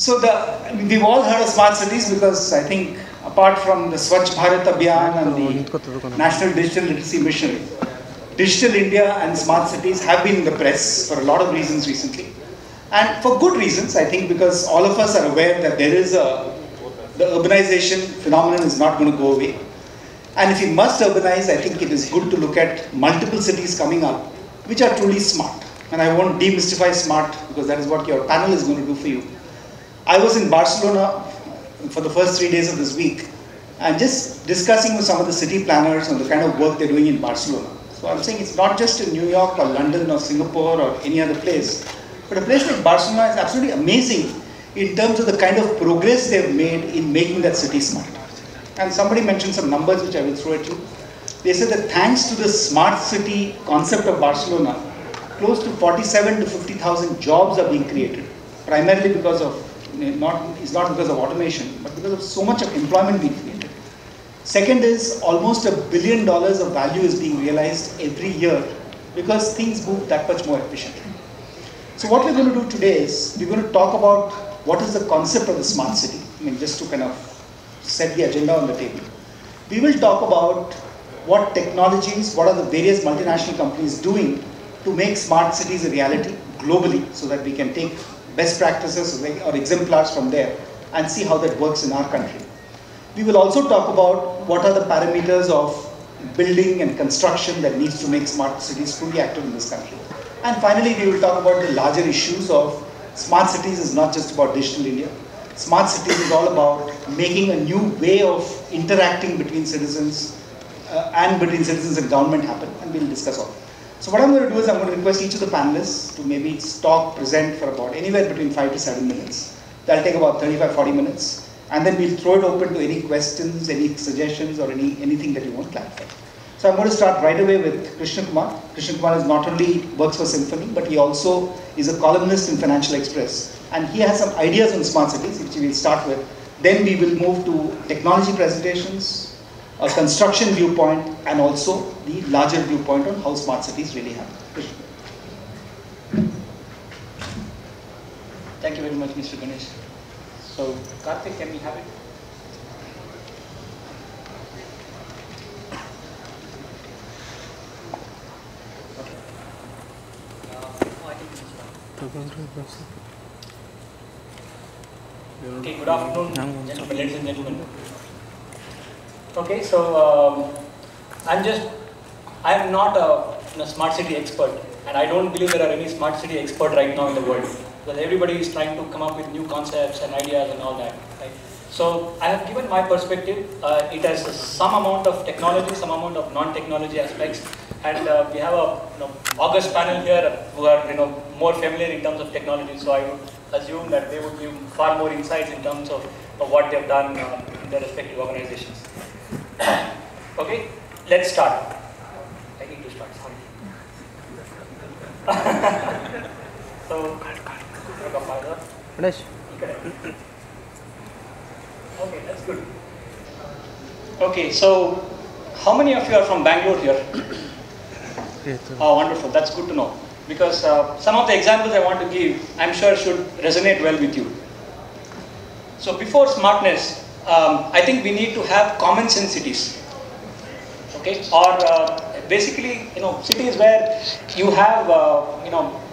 So we've all heard of smart cities because I think apart from the Swachh Bharat Abhiyan and the National Digital Literacy Mission, Digital India and smart cities have been in the press for a lot of reasons recently. And for good reasons, I think, because all of us are aware that the urbanization phenomenon is not going to go away. And if we must urbanize, I think it is good to look at multiple cities coming up which are truly smart. And I won't demystify smart because that is what your panel is going to do for you. I was in Barcelona for the first 3 days of this week and just discussing with some of the city planners on the kind of work they're doing in Barcelona. So I'm saying it's not just in New York or London or Singapore or any other place, but a place like Barcelona is absolutely amazing in terms of the kind of progress they've made in making that city smart. And somebody mentioned some numbers which I will throw at you. They said that thanks to the smart city concept of Barcelona, close to 47 to 50,000 jobs are being created, primarily because of, it's not because of automation, but because of so much of employment being created. Second is almost $1 billion of value is being realized every year because things move that much more efficiently. So what we're going to do today is we're going to talk about what is the concept of the smart city. I mean, just to kind of set the agenda on the table. We will talk about what technologies, what are the various multinational companies doing to make smart cities a reality globally so that we can take best practices or exemplars from there and see how that works in our country. We will also talk about what are the parameters of building and construction that needs to make smart cities fully active in this country. And finally, we will talk about the larger issues of smart cities is not just about digital India. Smart cities is all about making a new way of interacting between citizens and government happen, and we'll discuss all. So what I'm going to do is I'm going to request each of the panelists to maybe talk, present for about anywhere between 5 to 7 minutes. That'll take about 35-40 minutes, and then we'll throw it open to any questions, any suggestions, or anything that you want to clarify. So I'm going to start right away with Krishna Kumar. Krishna Kumar is not only works for Symphony, but he also is a columnist in Financial Express. And he has some ideas on smart cities, which we will start with. Then we will move to technology presentations, a construction viewpoint, and also the larger viewpoint on how smart cities really happen. Krishna. Thank you very much, Mr. Ganesh. So, Karthik, can we have it? Okay, good afternoon, ladies and gentlemen. Okay, so I am not a smart city expert, and I don't believe there are any smart city expert right now in the world, because everybody is trying to come up with new concepts and ideas and all that. Right? So I have given my perspective. It has some amount of technology, some amount of non-technology aspects, and we have a august panel here who are more familiar in terms of technology. So I would assume that they would give far more insights in terms of what they've done in their respective organizations. Okay, let's start. I need to start. Sorry. So, okay, that's good. Okay, so how many of you are from Bangalore here? Oh, wonderful. That's good to know. Because some of the examples I want to give, I'm sure should resonate well with you. So before smartness, I think we need to have common sense cities. Okay, or basically, cities where you have,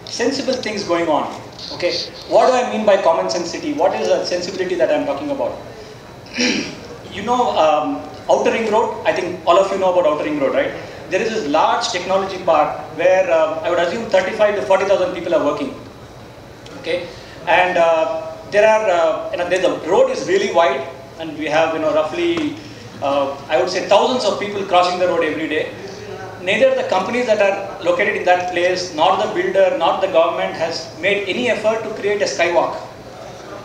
sensible things going on. Okay, what do I mean by common sense city? What is the sensibility that I'm talking about? Outer Ring Road. I think all of you know about Outer Ring Road, right? There is this large technology park where I would assume 35 to 40,000 people are working. Okay, and the road is really wide, and we have roughly I would say thousands of people crossing the road every day. Neither the companies that are located in that place, nor the builder, nor the government has made any effort to create a skywalk,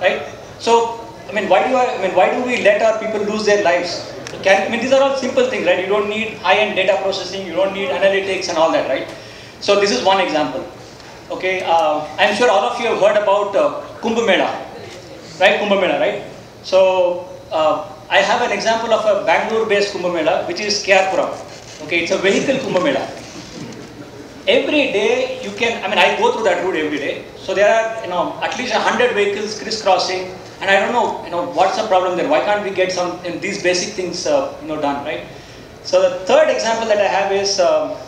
right? So, why do we let our people lose their lives? These are all simple things, right? You don't need high-end data processing, you don't need analytics and all that, right? So this is one example. Okay, I'm sure all of you have heard about Kumbh Mela, right? Kumbh Mela, right? So I have an example of a Bangalore-based Kumbh Mela, which is Kyarpuram. Okay, it's a vehicle Kumbh Mela. every day you can, I mean, I go through that route every day. So there are, at least 100 vehicles crisscrossing, and I don't know, what's the problem there? Why can't we get some these basic things, done, right? So the third example that I have is, there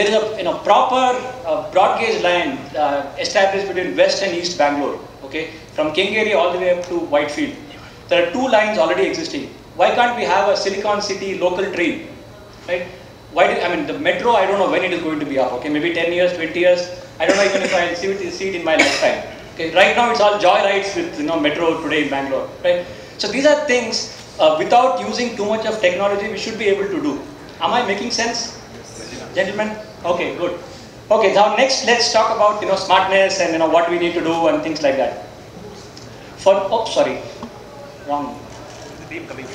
is a proper broad gauge line established between West and East Bangalore, okay, from Kengeri all the way up to Whitefield. There are 2 lines already existing. Why can't we have a Silicon City local train, right? The metro, I don't know when it is going to be up, okay, maybe 10 years, 20 years, I don't know even if I'll see it in my lifetime. Okay, right now it's all joy rides with, metro today in Bangalore, right? So these are things, without using too much of technology, we should be able to do. Am I making sense, gentlemen? Okay, good. Okay, now next let's talk about, smartness and, what we need to do and things like that. Sorry,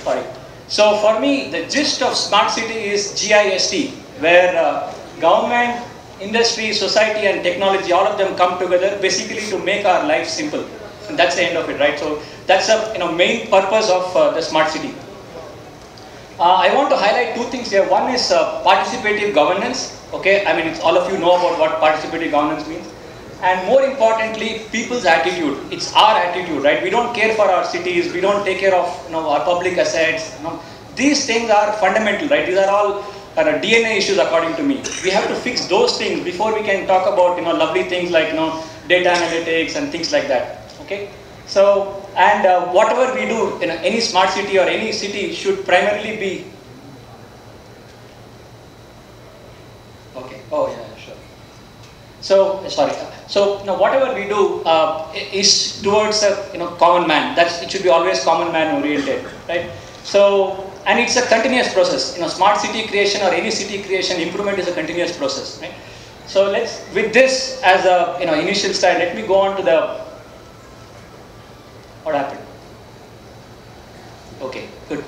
sorry. So for me, the gist of smart city is GIST, where government, industry, society and technology, all of them come together basically to make our life simple. And that's the end of it, right? So that's the main purpose of the smart city. I want to highlight 2 things here. One is participative governance. Okay, I mean, all of you know about what participative governance means. And more importantly, people's attitude. It's our attitude, right? We don't care for our cities. We don't take care of our public assets. These things are fundamental, right? These are all DNA issues according to me. We have to fix those things before we can talk about lovely things like data analytics and things like that. Okay, so and whatever we do in any smart city or any city should primarily be. Okay. Oh yeah, sure. So sorry. So whatever we do is towards a common man. It should be always common man oriented, right? So and it's a continuous process. Smart city creation or any city creation improvement is a continuous process, right? So with this as a initial style, let me go on to the. What happened? Okay, good.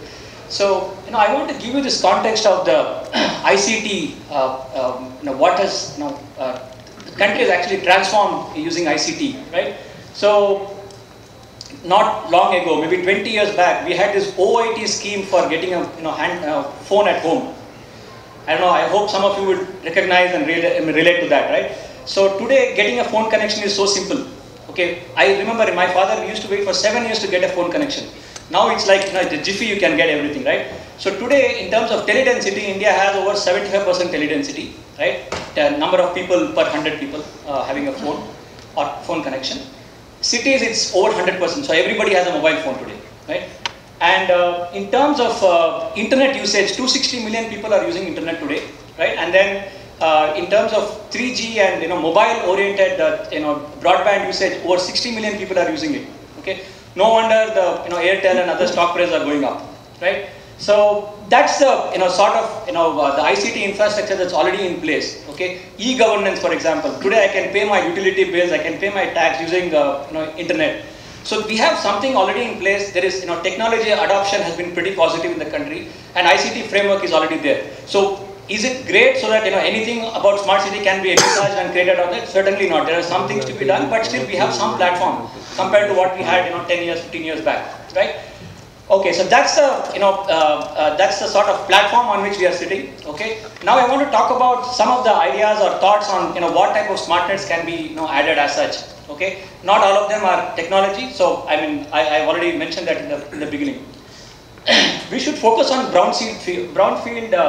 So I want to give you this context of the ICT. What has the country has actually transformed using ICT, right? So not long ago, maybe 20 years back, we had this OIT scheme for getting a phone at home. I don't know. I hope some of you would recognize and relate to that, right? So today, getting a phone connection is so simple. Okay, I remember my father used to wait for 7 years to get a phone connection. Now it's like the jiffy you can get everything, right? So today, in terms of teledensity, India has over 75% teledensity, right? The number of people per 100 people having a phone or phone connection. Cities, it's over 100%. So everybody has a mobile phone today, right? And in terms of internet usage, 260 million people are using internet today, right? And then in terms of 3G and mobile-oriented broadband usage, over 60 million people are using it. Okay, no wonder the Airtel and other stock prices are going up, right? So that's the sort of the ICT infrastructure that's already in place. Okay, e-governance, for example. Today I can pay my utility bills, I can pay my tax using internet. So we have something already in place. There is technology adoption has been pretty positive in the country, and ICT framework is already there. So is it great so that anything about smart city can be envisaged and created on it? Certainly not. There are some things to be done, but still we have some platform compared to what we had 10 years, 15 years back, right? Okay, so that's the sort of platform on which we are sitting. Okay, now I want to talk about some of the ideas or thoughts on what type of smartness can be added as such. Okay, not all of them are technology. So I mean I already mentioned that in the beginning. We should focus on brownfield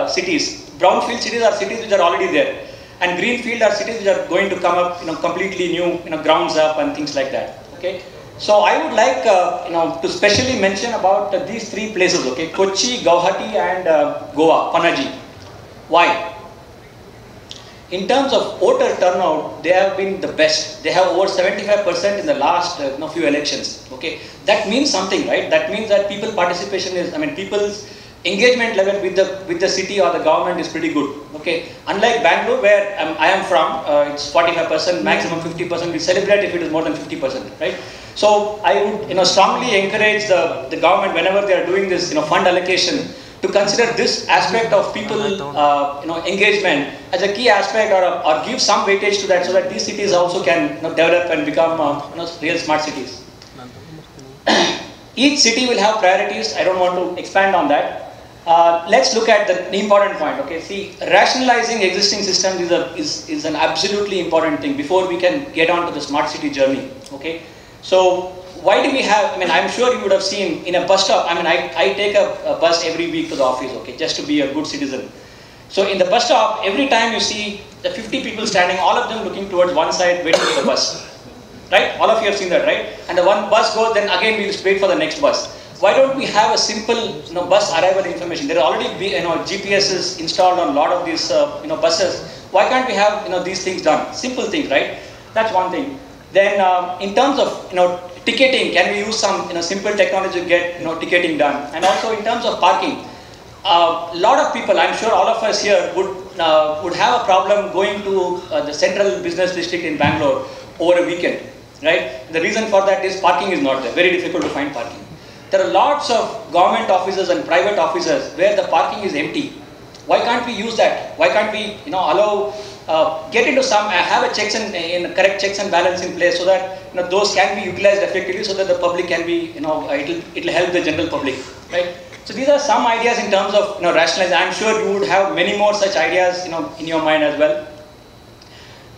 cities. Brownfield cities are cities which are already there, and greenfield are cities which are going to come up, completely new, grounds up and things like that. Okay, so I would like, to specially mention about these 3 places. Okay, Kochi, Guwahati, and Goa, Panaji. Why? In terms of voter turnout, they have been the best. They have over 75% in the last few elections. Okay, that means something, right? That means that people participation is, people's engagement level with the city or the government is pretty good. Okay, unlike Bangalore, where I am from, it's 45%, maximum 50%. We celebrate if it is more than 50%, right? So I would strongly encourage the government whenever they are doing this fund allocation to consider this aspect of people engagement as a key aspect, or give some weightage to that, so that these cities also can develop and become real smart cities. Each city will have priorities. I don't want to expand on that. Let's look at the important point. Okay, see, rationalizing existing systems is an absolutely important thing before we can get on to the smart city journey. Okay, so why do we have? I mean, I'm sure you would have seen in a bus stop. I mean, I take a bus every week to the office. Okay, just to be a good citizen. So in the bus stop, every time you see the 50 people standing, all of them looking towards one side, waiting for the bus. Right? All of you have seen that, right? And the one bus goes, then again we'll wait for the next bus. Why don't we have a simple, bus arrival information? There are already, GPSs installed on a lot of these, buses. Why can't we have, these things done? Simple things, right? That's one thing. Then, in terms of, ticketing, can we use some, simple technology to get, ticketing done? And also in terms of parking, a lot of people, I'm sure all of us here would have a problem going to the central business district in Bangalore over a weekend, right? The reason for that is parking is not there. Very difficult to find parking. There are lots of government offices and private offices where the parking is empty. Why can't we use that? Why can't we, allow, get into some, have a correct checks and balance in place so that, those can be utilized effectively so that the public can be, it'll help the general public, right? So these are some ideas in terms of, rationalizing. I'm sure you would have many more such ideas, in your mind as well.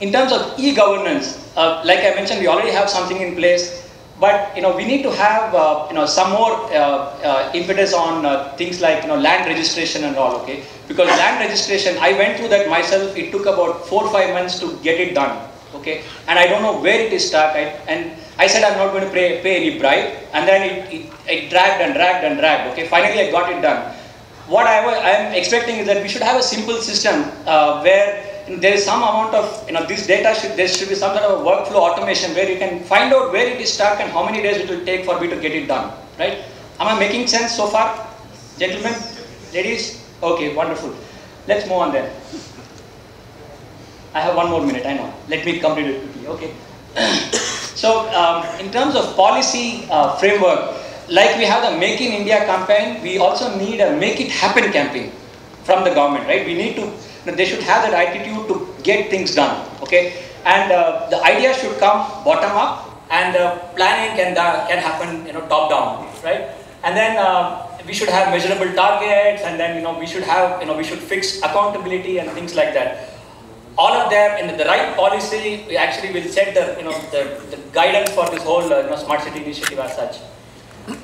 In terms of e-governance, like I mentioned, we already have something in place. But we need to have some more impetus on things like land registration and all. Okay, because land registration, I went through that myself. It took about 4 or 5 months to get it done. Okay, and I don't know where it is stuck. And I said I'm not going to pay any bribe, and then it dragged and dragged and dragged. Okay, finally I got it done. What I am expecting is that we should have a simple system where there is some amount of, this data there should be some kind of a workflow automation where you can find out where it is stuck and how many days it will take for me to get it done, right? Am I making sense so far? Gentlemen, ladies? Okay, wonderful. Let's move on then. I have 1 more minute, I know. Let me complete it quickly, okay? So, in terms of policy framework, like we have the Make in India campaign, we also need a Make it happen campaign from the government, right? We need to, they should have that attitude to get things done, okay? And the idea should come bottom up, and planning can happen, top down, right? And then we should have measurable targets, and then we should have, we should fix accountability and things like that. All of them in the right policy, we actually will set the the guidance for this whole smart city initiative as such.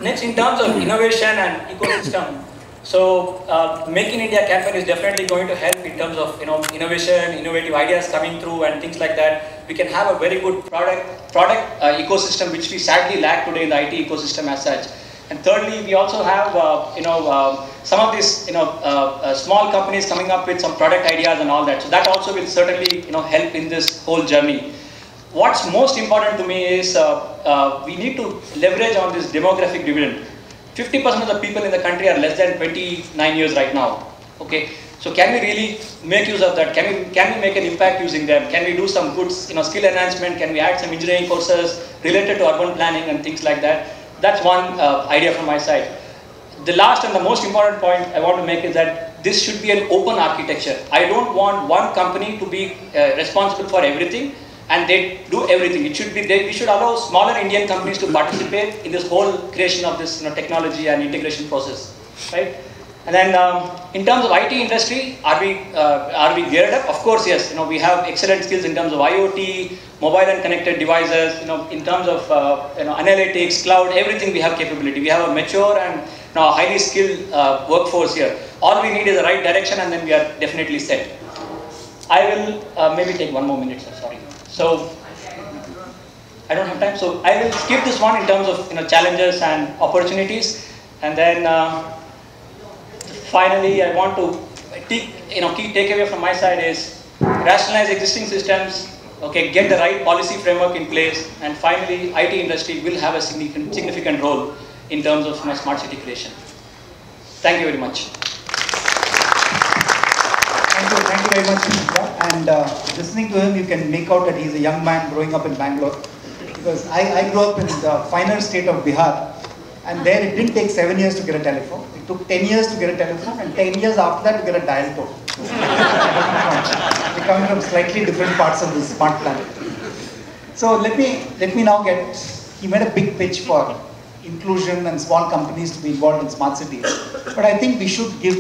Next, in terms of innovation and ecosystem. So, Make in India campaign is definitely going to help in terms of innovation, innovative ideas coming through and things like that. We can have a very good product ecosystem, which we sadly lack today in the IT ecosystem as such. And thirdly, we also have some of these small companies coming up with some product ideas and all that. So that also will certainly help in this whole journey. What's most important to me is we need to leverage on this demographic dividend. 50% of the people in the country are less than 29 years right now. Okay, so can we really make use of that? Can we make an impact using them? Can we do some good skill enhancement? Can we add some engineering courses related to urban planning and things like that? That's one idea from my side. The last and the most important point I want to make is that this should be an open architecture. I don't want one company to be responsible for everything and they do everything. It should be we should allow smaller Indian companies to participate in this whole creation of this technology and integration process, right? And then in terms of IT industry, are we geared up? Of course, yes. We have excellent skills in terms of IoT, mobile and connected devices. In terms of analytics, cloud, everything we have capability. We have a mature and highly skilled workforce here. All we need is the right direction, and then we are definitely set. I will maybe take 1 more minute, sir. Sorry. So I don't have time. So I will skip this one in terms of challenges and opportunities, and then. Finally, I want to key takeaway from my side is rationalize existing systems, okay, get the right policy framework in place, and finally, IT industry will have a significant role in terms of smart city creation. Thank you very much. Thank you very much, Krishna. And listening to him, you can make out that he's a young man growing up in Bangalore, because I grew up in the finer state of Bihar. And there it didn't take 7 years to get a telephone. It took 10 years to get a telephone and 10 years after that to get a dial tone. We're coming from slightly different parts of the smart planet. So let me now he made a big pitch for inclusion and small companies to be involved in smart cities. But I think we should give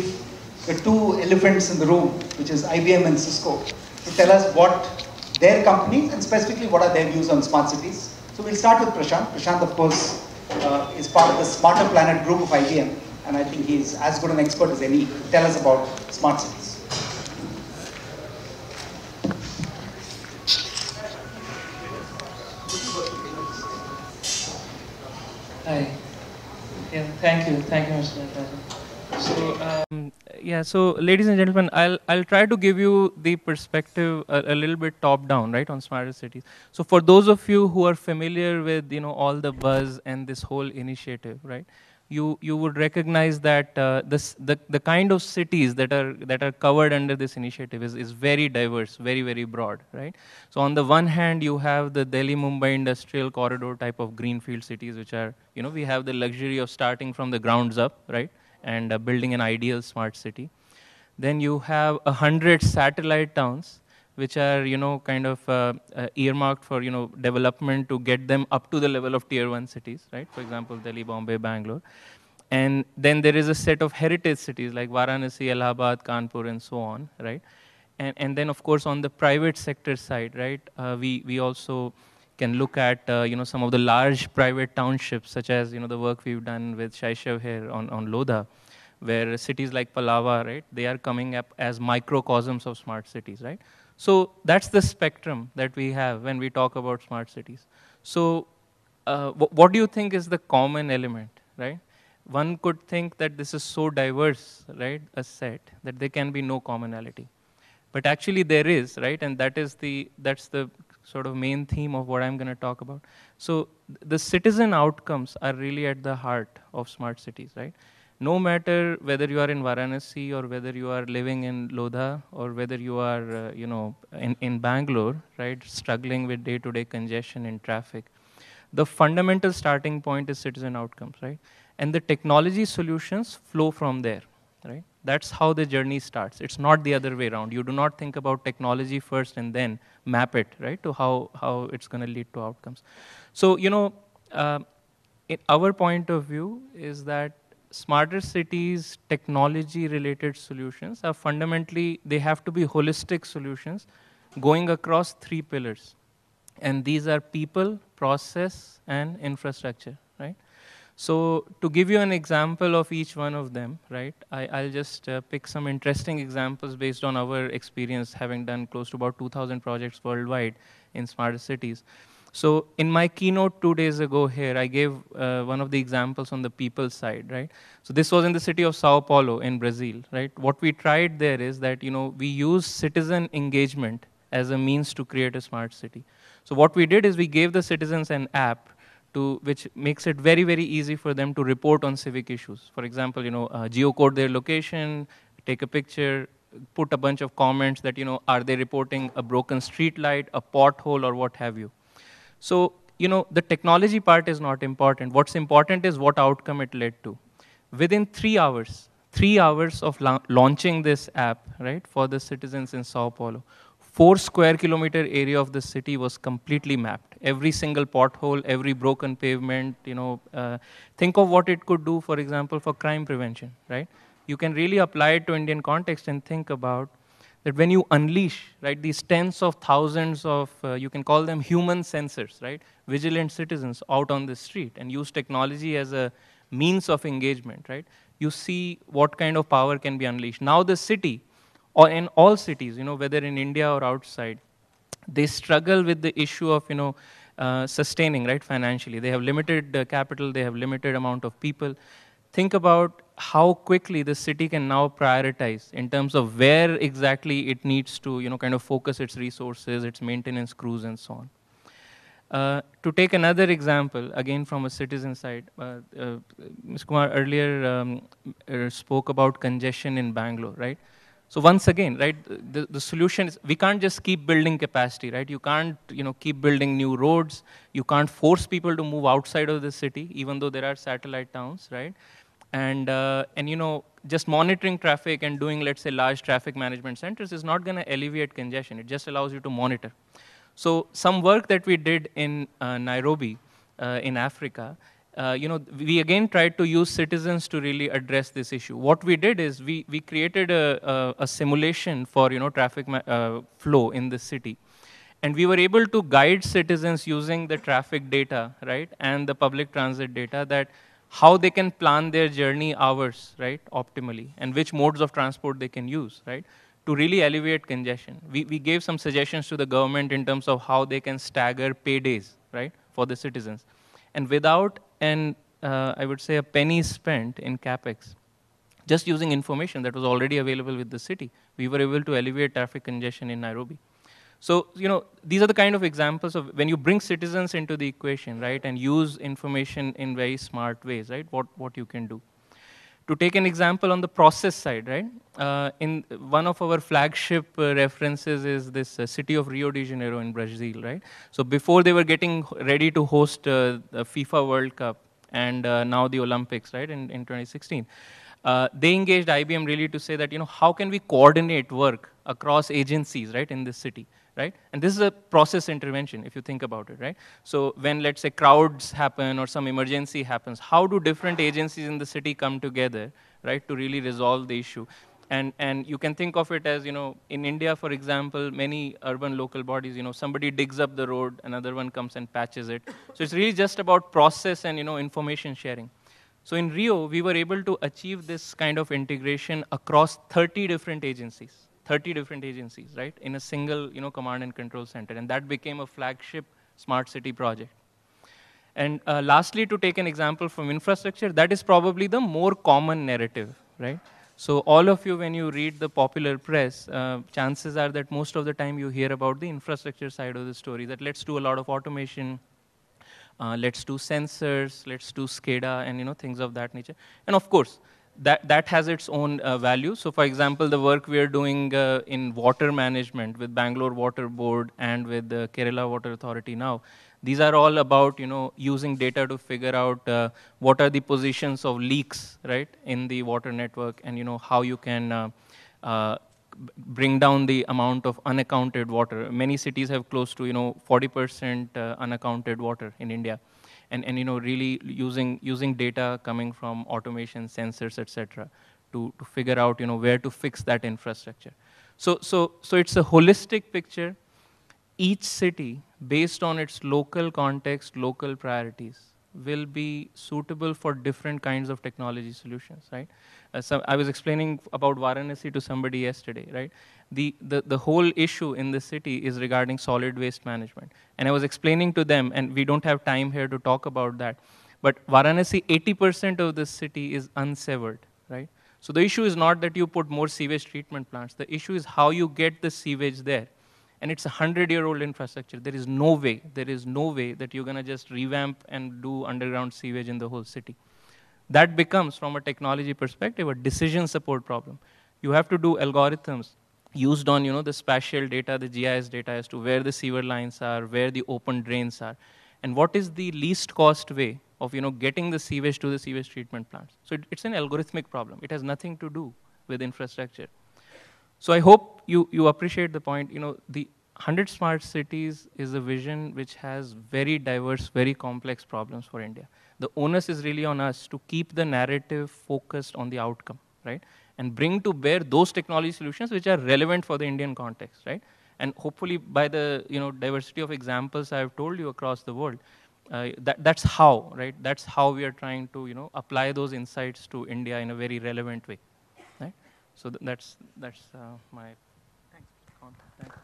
the two elephants in the room, which is IBM and Cisco, to tell us what their companies and specifically what are their views on smart cities. So we'll start with Prashant. Prashant, of course, is part of the Smarter Planet group of IBM, and I think he's as good an expert as any to tell us about smart cities. Hi. Yeah, thank you, Mr. Natarajan. So, yeah. So, ladies and gentlemen, I'll try to give you the perspective a little bit top down, right, on smarter cities. So, for those of you who are familiar with all the buzz and this whole initiative, right, you would recognize that the kind of cities that are covered under this initiative is very diverse, very broad, right. So on the one hand, you have the Delhi-Mumbai industrial corridor type of greenfield cities, which are we have the luxury of starting from the grounds up, right, and building an ideal smart city. Then you have 100 satellite towns, which are kind of earmarked for development to get them up to the level of tier 1 cities, right? For example, Delhi, Bombay, Bangalore. And then there is a set of heritage cities like Varanasi, Allahabad, Kanpur, and so on, right? And then of course on the private sector side, right? We also can look at some of the large private townships, such as the work we've done with Shaishav here on Lodha, where cities like Palava, right? They are coming up as microcosms of smart cities, right? So that's the spectrum that we have when we talk about smart cities. So what do you think is the common element, right? One could think that this is so diverse, right, a set, that there can be no commonality. But actually there is, right? And that's the sort of main theme of what I'm going to talk about. So the citizen outcomes are really at the heart of smart cities, right? No matter whether you are in Varanasi or whether you are living in Lodha or whether you are, in Bangalore, right, struggling with day-to-day congestion in traffic, the fundamental starting point is citizen outcomes, right? And the technology solutions flow from there, right? That's how the journey starts. It's not the other way around. You do not think about technology first and then map it, right, to how it's going to lead to outcomes. So, our point of view is that smarter cities, technology-related solutions are fundamentally, they have to be holistic solutions going across 3 pillars. And these are people, process, and infrastructure, right? So to give you an example of each one of them, right, I'll just pick some interesting examples based on our experience, having done close to about 2,000 projects worldwide in smarter cities. So in my keynote 2 days ago here, I gave one of the examples on the people side, right? So this was in the city of Sao Paulo in Brazil, right? What we tried there is that, we use citizen engagement as a means to create a smart city. So what we did is we gave the citizens an app which makes it very easy for them to report on civic issues. For example, geocode their location, take a picture, put a bunch of comments that, are they reporting a broken street light, a pothole, or what have you. So, the technology part is not important. What's important is what outcome it led to. Within 3 hours of launching this app, right, for the citizens in Sao Paulo, 4 square kilometer area of the city was completely mapped. Every single pothole, every broken pavement, think of what it could do, for example, for crime prevention, right? You can really apply it to Indian context and think about that when you unleash, right, these tens of thousands of, you can call them human sensors, right, vigilant citizens out on the street and use technology as a means of engagement, right, you see what kind of power can be unleashed. Now the city, or in all cities, whether in India or outside, they struggle with the issue of, sustaining, right, financially. They have limited capital, they have limited amount of people. Think about how quickly the city can now prioritize in terms of where exactly it needs to, kind of focus its resources, its maintenance crews, and so on. To take another example, again from a citizen side, Ms. Kumar earlier spoke about congestion in Bangalore, right? So once again, right, the solution is we can't just keep building capacity, right? You can't, keep building new roads. You can't force people to move outside of the city, even though there are satellite towns, right? And just monitoring traffic and doing, let's say, large traffic management centers is not going to alleviate congestion. It just allows you to monitor. So some work that we did in Nairobi, in Africa, we again tried to use citizens to really address this issue. What we did is we created a simulation for traffic flow in the city, and we were able to guide citizens using the traffic data, right, and the public transit data, that how they can plan their journey hours, right, optimally, and which modes of transport they can use, right, to really alleviate congestion. We gave some suggestions to the government in terms of how they can stagger paydays, right, for the citizens. And without I would say, a penny spent in CapEx, just using information that was already available with the city, we were able to alleviate traffic congestion in Nairobi. So, these are the kind of examples of when you bring citizens into the equation, right, and use information in very smart ways, right, what you can do. To take an example on the process side, right, in one of our flagship references is this city of Rio de Janeiro in Brazil, right? So before they were getting ready to host the FIFA World Cup and now the Olympics, right, in 2016, they engaged IBM really to say that, how can we coordinate work across agencies, right, in this city? Right? And this is a process intervention, if you think about it, right? So when, let's say, crowds happen or some emergency happens, how do different agencies in the city come together, right, to really resolve the issue? And you can think of it as, in India, for example, many urban local bodies, somebody digs up the road, another one comes and patches it. So it's really just about process and, information sharing. So in Rio, we were able to achieve this kind of integration across 30 different agencies. 30 different agencies, right, in a single, command and control center. And that became a flagship smart city project. And lastly, to take an example from infrastructure, that is probably the more common narrative, right? So all of you, when you read the popular press, chances are that most of the time you hear about the infrastructure side of the story, that let's do a lot of automation, let's do sensors, let's do SCADA, and things of that nature. And of course, that has its own value. So for example, the work we are doing in water management with Bangalore Water Board and with the Kerala Water Authority now, these are all about using data to figure out what are the positions of leaks, right, in the water network, and how you can bring down the amount of unaccounted water. Many cities have close to 40% unaccounted water in India. And really using data coming from automation, sensors, etc., to figure out where to fix that infrastructure. So it's a holistic picture. Each city, based on its local context, local priorities, will be suitable for different kinds of technology solutions, right? So I was explaining about Varanasi to somebody yesterday, right? The whole issue in the city is regarding solid waste management. And I was explaining to them, and we don't have time here to talk about that, but Varanasi, 80% of the city is unsevered, right? So the issue is not that you put more sewage treatment plants. The issue is how you get the sewage there. And it's a 100-year-old infrastructure. There is no way that you're going to just revamp and do underground sewage in the whole city. That becomes, from a technology perspective, a decision support problem. You have to do algorithms used on the spatial data, the GIS data, as to where the sewer lines are, where the open drains are, and what is the least cost way of getting the sewage to the sewage treatment plants. So it's an algorithmic problem. It has nothing to do with infrastructure. So I hope you appreciate the point. The 100 smart cities is a vision which has very diverse, very complex problems for India. The onus is really on us to keep the narrative focused on the outcome, right? And bring to bear those technology solutions which are relevant for the Indian context, right? And hopefully by the diversity of examples I've told you across the world, that's how, right? That's how we are trying to apply those insights to India in a very relevant way, right? So that's my thanks.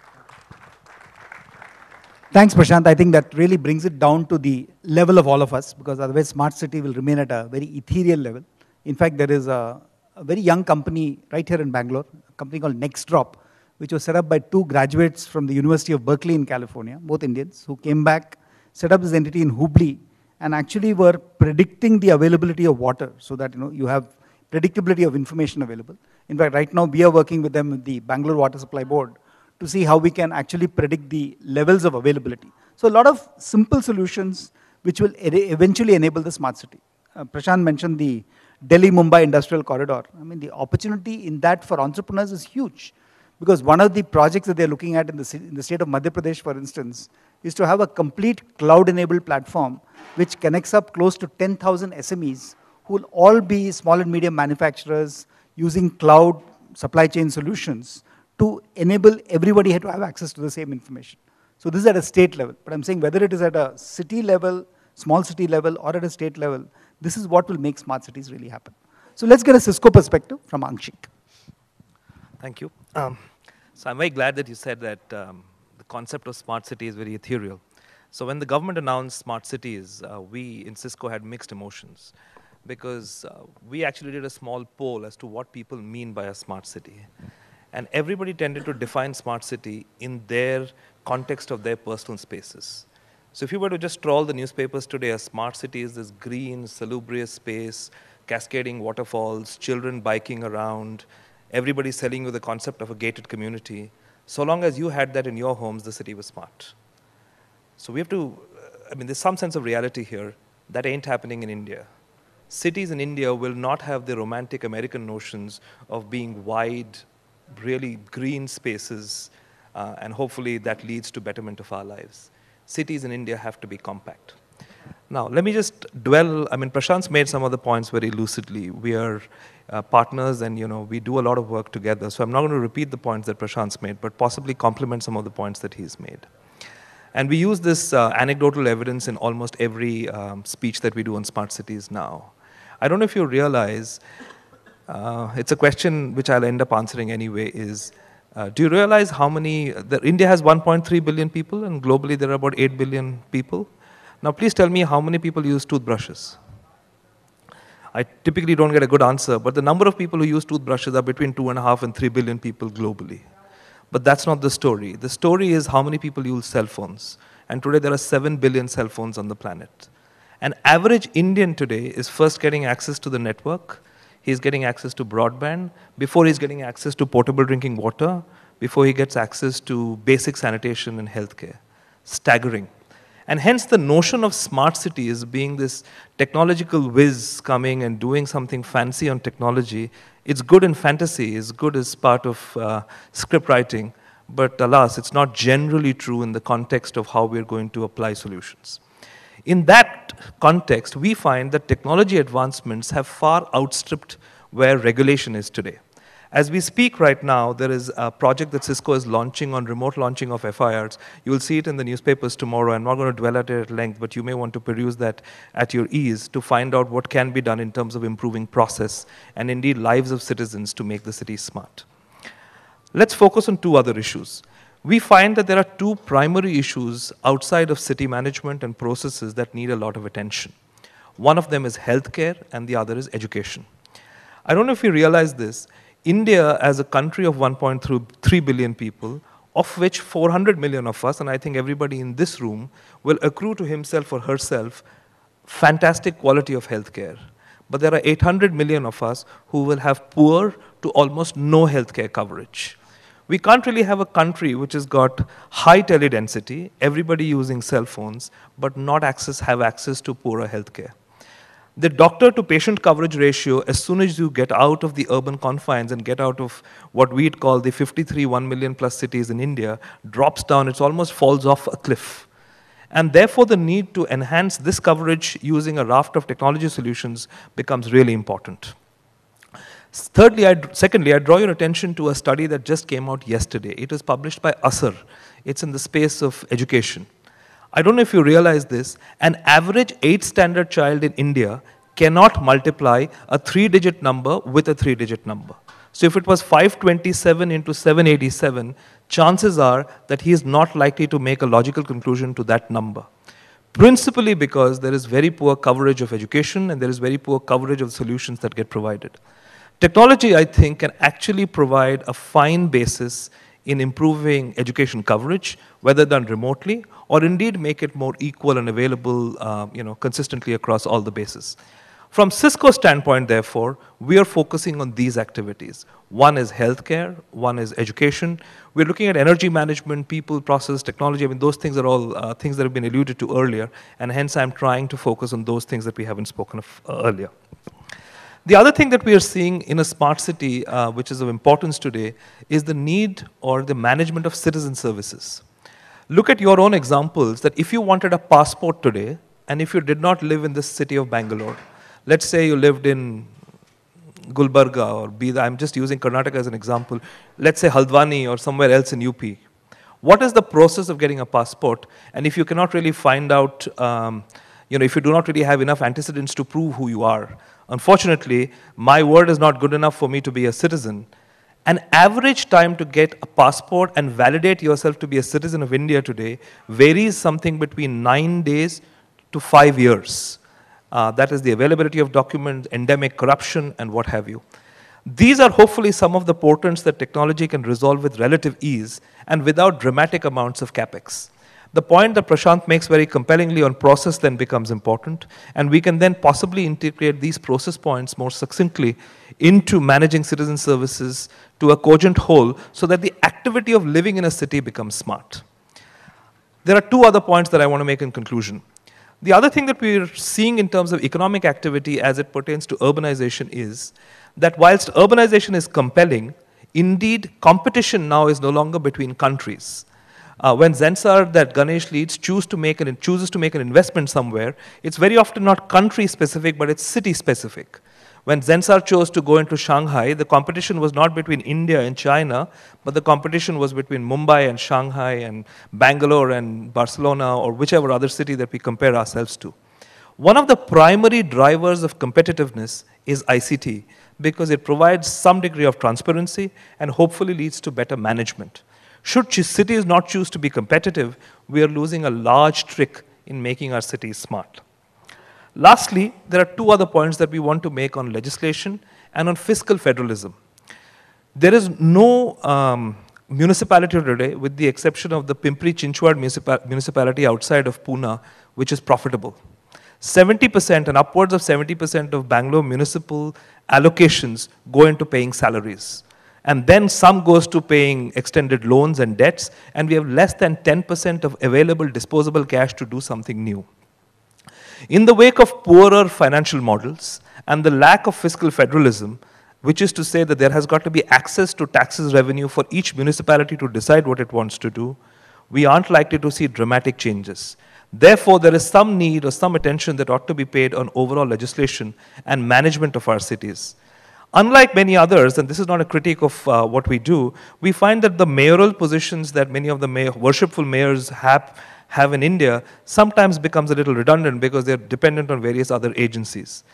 Thanks, Prashant. I think that really brings it down to the level of all of us, because otherwise smart city will remain at a very ethereal level. In fact, there is a very young company right here in Bangalore, a company called NextDrop, which was set up by two graduates from the University of Berkeley in California, both Indians, who came back, set up this entity in Hubli, and actually were predicting the availability of water so that you have predictability of information available. In fact, right now we are working with them with the Bangalore Water Supply Board to see how we can actually predict the levels of availability. So a lot of simple solutions which will eventually enable the smart city. Prashant mentioned the Delhi-Mumbai Industrial Corridor. I mean, the opportunity in that for entrepreneurs is huge, because one of the projects that they're looking at in the state of Madhya Pradesh, for instance, is to have a complete cloud-enabled platform which connects up close to 10,000 SMEs who will all be small and medium manufacturers using cloud supply chain solutions to enable everybody to have access to the same information. So this is at a state level, but I'm saying whether it is at a city level, small city level, or at a state level, this is what will make smart cities really happen. So let's get a Cisco perspective from Anshik. Thank you. So I'm very glad that you said that the concept of smart city is very ethereal. So when the government announced smart cities, we in Cisco had mixed emotions because we actually did a small poll as to what people mean by a smart city. And everybody tended to define smart city in their context of their personal spaces. So if you were to just trawl the newspapers today, a smart city is this green, salubrious space, cascading waterfalls, children biking around, everybody selling you the concept of a gated community. So long as you had that in your homes, the city was smart. So we have to, there's some sense of reality here. That ain't happening in India. Cities in India will not have the romantic American notions of being wide, really green spaces, and hopefully that leads to betterment of our lives. Cities in India have to be compact. Now, let me just dwell, Prashant's made some of the points very lucidly. We are partners and, we do a lot of work together. So I'm not going to repeat the points that Prashant's made, but possibly complement some of the points that he's made. And we use this anecdotal evidence in almost every speech that we do on smart cities now. I don't know if you realize, it's a question which I'll end up answering anyway, is do you realize how many, India has 1.3 billion people and globally there are about 8 billion people. Now please tell me how many people use toothbrushes. I typically don't get a good answer, but the number of people who use toothbrushes are between 2.5 and 3 billion people globally. But that's not the story. The story is how many people use cell phones. And today there are 7 billion cell phones on the planet. An average Indian today is first getting access to the network. He's getting access to broadband before he's getting access to potable drinking water, before he gets access to basic sanitation and healthcare. Staggering. And hence the notion of smart cities being this technological whiz coming and doing something fancy on technology, it's good in fantasy, it's good as part of script writing, but alas, it's not generally true in the context of how we're going to apply solutions. In that context, we find that technology advancements have far outstripped where regulation is today. As we speak right now, there is a project that Cisco is launching on remote launching of FIRs. You will see it in the newspapers tomorrow. I'm not going to dwell at it at length, but you may want to peruse that at your ease to find out what can be done in terms of improving process and indeed lives of citizens to make the city smart. Let's focus on two other issues. We find that there are two primary issues outside of city management and processes that need a lot of attention. One of them is healthcare and the other is education. I don't know if you realize this. India, as a country of 1.3 billion people, of which 400 million of us, and I think everybody in this room, will accrue to himself or herself fantastic quality of healthcare. But there are 800 million of us who will have poor to almost no healthcare coverage. We can't really have a country which has got high teledensity, everybody using cell phones, but not have access to poorer healthcare. The doctor-to-patient coverage ratio, as soon as you get out of the urban confines and get out of what we'd call the 53 1 million plus cities in India, drops down, it almost falls off a cliff. And therefore, the need to enhance this coverage using a raft of technology solutions becomes really important. Secondly, I draw your attention to a study that just came out yesterday. It was published by USR. It's in the space of education. I don't know if you realize this, an average 8th standard child in India cannot multiply a 3-digit number with a 3-digit number. So if it was 527 into 787, chances are that he is not likely to make a logical conclusion to that number. Principally because there is very poor coverage of education and there is very poor coverage of solutions that get provided. Technology, I think, can actually provide a fine basis in improving education coverage, whether done remotely, or indeed make it more equal and available consistently across all the bases. From Cisco's standpoint, therefore, we are focusing on these activities. One is healthcare, one is education. We're looking at energy management, people, process, technology. Those things are all things that have been alluded to earlier, and hence I'm trying to focus on those things that we haven't spoken of earlier. The other thing that we are seeing in a smart city, which is of importance today, is the need or the management of citizen services. Look at your own examples that if you wanted a passport today, and if you did not live in the city of Bangalore, let's say you lived in Gulbarga or Bida, I'm just using Karnataka as an example, let's say Haldwani or somewhere else in UP. What is the process of getting a passport? And if you cannot really find out, if you do not really have enough antecedents to prove who you are, unfortunately, my word is not good enough for me to be a citizen. An average time to get a passport and validate yourself to be a citizen of India today varies something between 9 days to 5 years. That is the availability of documents, endemic corruption, and what have you. These are hopefully some of the portents that technology can resolve with relative ease and without dramatic amounts of capex. The point that Prashant makes very compellingly on process then becomes important, and we can then possibly integrate these process points more succinctly into managing citizen services to a cogent whole so that the activity of living in a city becomes smart. There are two other points that I want to make in conclusion. The other thing that we're seeing in terms of economic activity as it pertains to urbanization is that whilst urbanization is compelling, indeed competition now is no longer between countries. When Zensar that Ganesh leads chooses to make an investment somewhere, it's very often not country specific, but it's city specific. When Zensar chose to go into Shanghai, the competition was not between India and China, but the competition was between Mumbai and Shanghai and Bangalore and Barcelona or whichever other city that we compare ourselves to. One of the primary drivers of competitiveness is ICT because it provides some degree of transparency and hopefully leads to better management. Should cities not choose to be competitive, we are losing a large trick in making our cities smart. Lastly, there are two other points that we want to make on legislation and on fiscal federalism. There is no municipality today, with the exception of the Pimpri-Chinchwad municipality outside of Pune, which is profitable. 70% and upwards of 70% of Bangalore municipal allocations go into paying salaries. And then some goes to paying extended loans and debts, and we have less than 10% of available disposable cash to do something new. In the wake of poorer financial models and the lack of fiscal federalism, which is to say that there has got to be access to taxes revenue for each municipality to decide what it wants to do, we aren't likely to see dramatic changes. Therefore, there is some need or some attention that ought to be paid on overall legislation and management of our cities. Unlike many others, and this is not a critique of what we do, we find that the mayoral positions that many of the worshipful mayors have in India sometimes becomes a little redundant because they're dependent on various other agencies.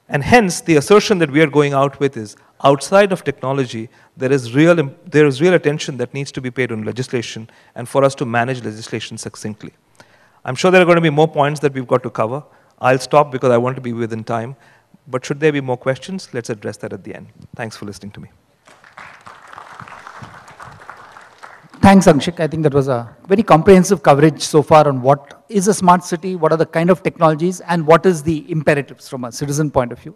And hence, the assertion that we are going out with is, outside of technology, there is real attention that needs to be paid on legislation and for us to manage legislation succinctly. I'm sure there are going to be more points that we've got to cover. I'll stop because I want to be within time. But should there be more questions, let's address that at the end. Thanks for listening to me. Thanks, Ankshik. I think that was a very comprehensive coverage so far on what is a smart city, what are the kind of technologies, and what is the imperatives from a citizen point of view.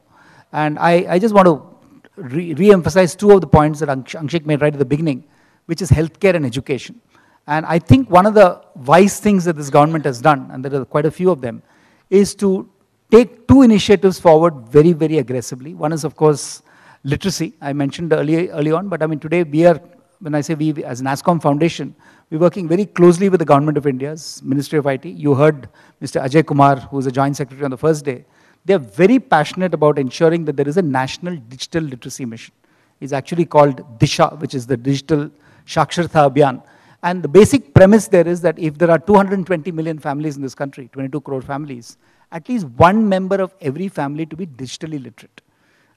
And I just want to re-emphasize two of the points that Ankshik made right at the beginning, which is healthcare and education. And I think one of the wise things that this government has done, and there are quite a few of them, is to take two initiatives forward very, very aggressively. One is, of course, literacy. I mentioned early on, but I mean, today we are, when I say we, as NASSCOM Foundation, we're working very closely with the Government of India's Ministry of IT. You heard Mr. Ajay Kumar, who is a Joint Secretary on the first day. They're very passionate about ensuring that there is a national digital literacy mission. It's actually called DISHA, which is the Digital Saksharta Abhiyan. And the basic premise there is that if there are 220 million families in this country, 22 crore families, at least one member of every family to be digitally literate.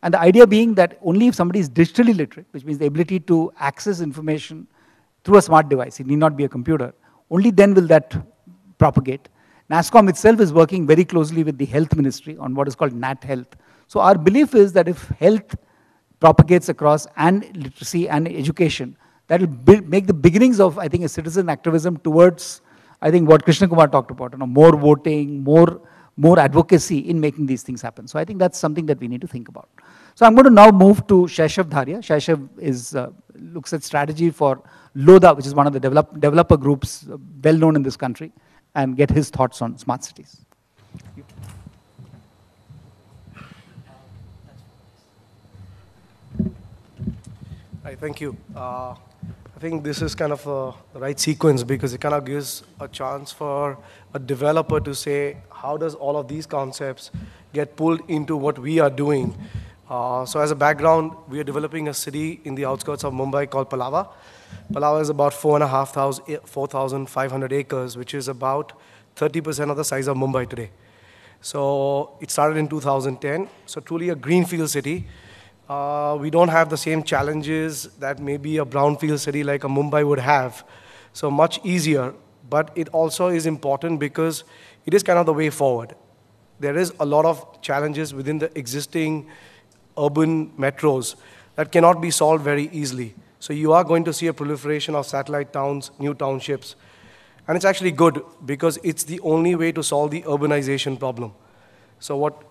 And the idea being that only if somebody is digitally literate, which means the ability to access information through a smart device, it need not be a computer, only then will that propagate. NASSCOM itself is working very closely with the Health Ministry on what is called NAT Health. So our belief is that if health propagates across and literacy and education, that will make the beginnings of, I think, a citizen activism towards, I think, what Krishna Kumar talked about, more voting, more advocacy in making these things happen. So I think that's something that we need to think about. So I'm going to now move to Shaishav Dharia. Shaishav looks at strategy for Lodha, which is one of the developer groups well known in this country, and get his thoughts on smart cities. Hi, thank you. I think this is kind of the right sequence because it kind of gives a chance for a developer to say, how does all of these concepts get pulled into what we are doing? So as a background, we are developing a city in the outskirts of Mumbai called Palava. Palava is about 4,500 acres, which is about 30% of the size of Mumbai today. So it started in 2010, so truly a greenfield city. We don't have the same challenges that maybe a brownfield city like a Mumbai would have. So much easier, but it also is important because it is kind of the way forward. There is a lot of challenges within the existing urban metros that cannot be solved very easily. So you are going to see a proliferation of satellite towns, new townships. And it's actually good because it's the only way to solve the urbanization problem. So what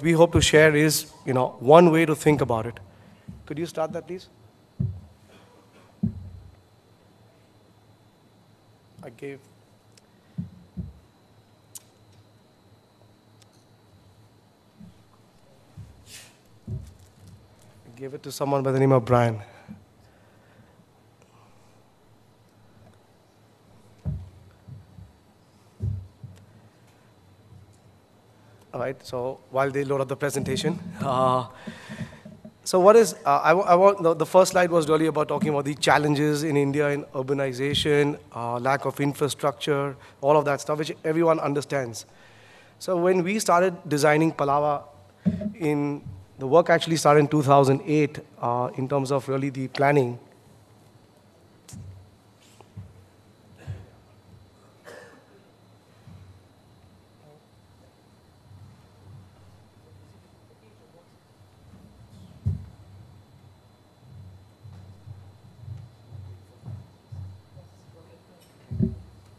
we hope to share is, one way to think about it. Could you start that, please? I gave it to someone by the name of Brian. All right, so while they load up the presentation. So what is, the first slide was really about talking about the challenges in India in urbanization, lack of infrastructure, all of that stuff, which everyone understands. So when we started designing Palava, the work actually started in 2008 in terms of really the planning.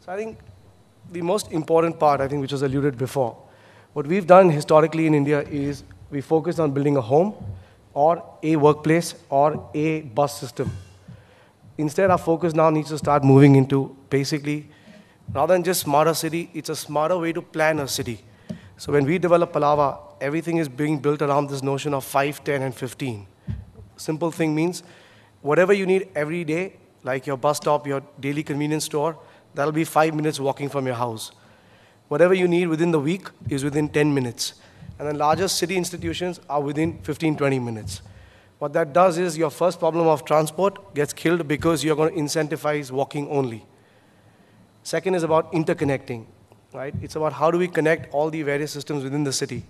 So I think the most important part, which was alluded before, what we've done historically in India is we focused on building a home or a workplace or a bus system. Instead, our focus now needs to start moving into basically, rather than just smarter city, it's a smarter way to plan a city. So when we develop Palava, everything is being built around this notion of 5, 10, and 15. Simple thing means whatever you need every day, like your bus stop, your daily convenience store, that'll be 5 minutes walking from your house. Whatever you need within the week is within 10 minutes. And then larger city institutions are within 15, 20 minutes. What that does is your first problem of transport gets killed because you're going to incentivize walking only. Second is about interconnecting, right? It's about how do we connect all the various systems within the city.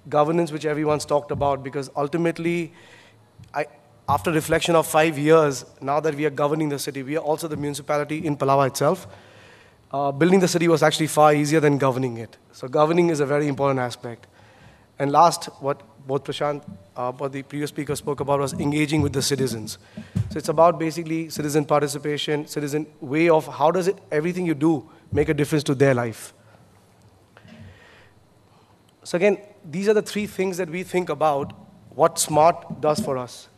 Governance, which everyone's talked about, because ultimately, after reflection of 5 years, now that we are governing the city, we are also the municipality in Palava itself. Building the city was actually far easier than governing it. So governing is a very important aspect. And last, what both Prashant, what the previous speaker spoke about was engaging with the citizens. So it's about basically citizen participation, citizen way of how does everything you do make a difference to their life. So again, these are the 3 things that we think about what smart does for us.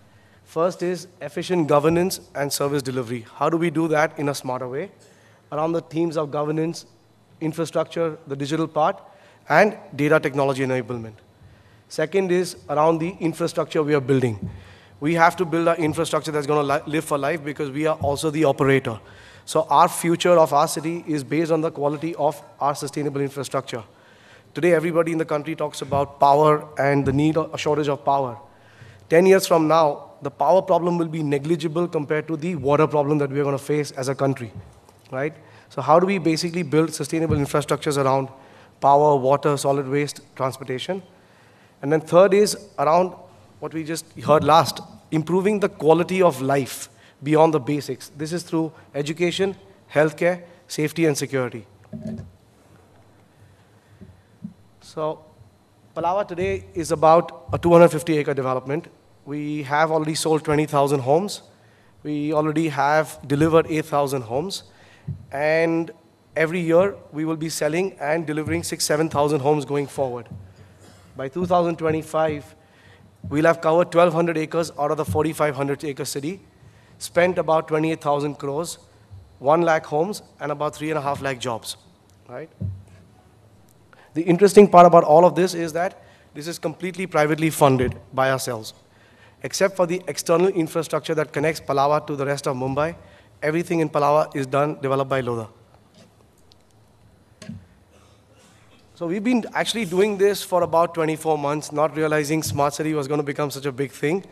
First is efficient governance and service delivery. How do we do that in a smarter way? Around the themes of governance, infrastructure, the digital part, and data technology enablement. Second is around the infrastructure we are building. We have to build an infrastructure that's going to live for life because we are also the operator. So our future of our city is based on the quality of our sustainable infrastructure. Today, everybody in the country talks about power and the need of a shortage of power. 10 years from now, the power problem will be negligible compared to the water problem that we are going to face as a country. Right? So how do we basically build sustainable infrastructures around power, water, solid waste, transportation? And then third is around what we just heard last, improving the quality of life beyond the basics. This is through education, healthcare, safety, and security. So Palava today is about a 250-acre development. We have already sold 20,000 homes. We already have delivered 8,000 homes. And every year, we will be selling and delivering 6,000, 7,000 homes going forward. By 2025, we'll have covered 1,200 acres out of the 4,500-acre city, spent about 28,000 crores, 1 lakh homes, and about 3.5 lakh jobs, right? The interesting part about all of this is that this is completely privately funded by ourselves. Except for the external infrastructure that connects Palava to the rest of Mumbai, everything in Palava is developed by Lodha. So we've been actually doing this for about 24 months, not realizing smart city was going to become such a big thing.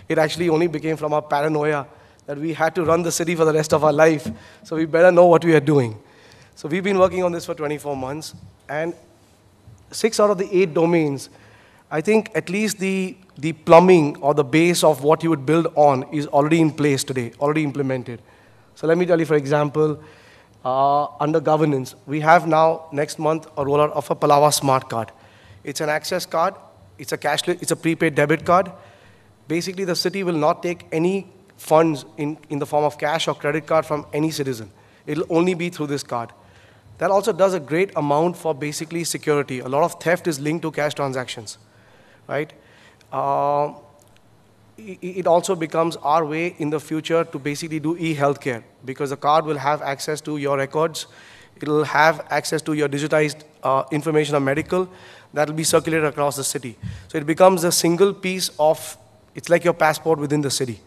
It actually only became from our paranoia that we had to run the city for the rest of our life, so we better know what we are doing. So we've been working on this for 24 months, and 6 out of the 8 domains, I think at least the plumbing or the base of what you would build on is already in place today, already implemented. So let me tell you, for example, under governance, we have now next month a rollout of a Palava smart card. It's an access card, it's a cashless, it's a prepaid debit card. Basically, the city will not take any funds in the form of cash or credit card from any citizen. It'll only be through this card. That also does a great amount for basically security. A lot of theft is linked to cash transactions, right? It also becomes our way in the future to basically do e-healthcare, because the card will have access to your records. It'll have access to your digitized information on medical that will be circulated across the city. So it becomes a single piece of, it's like your passport within the city.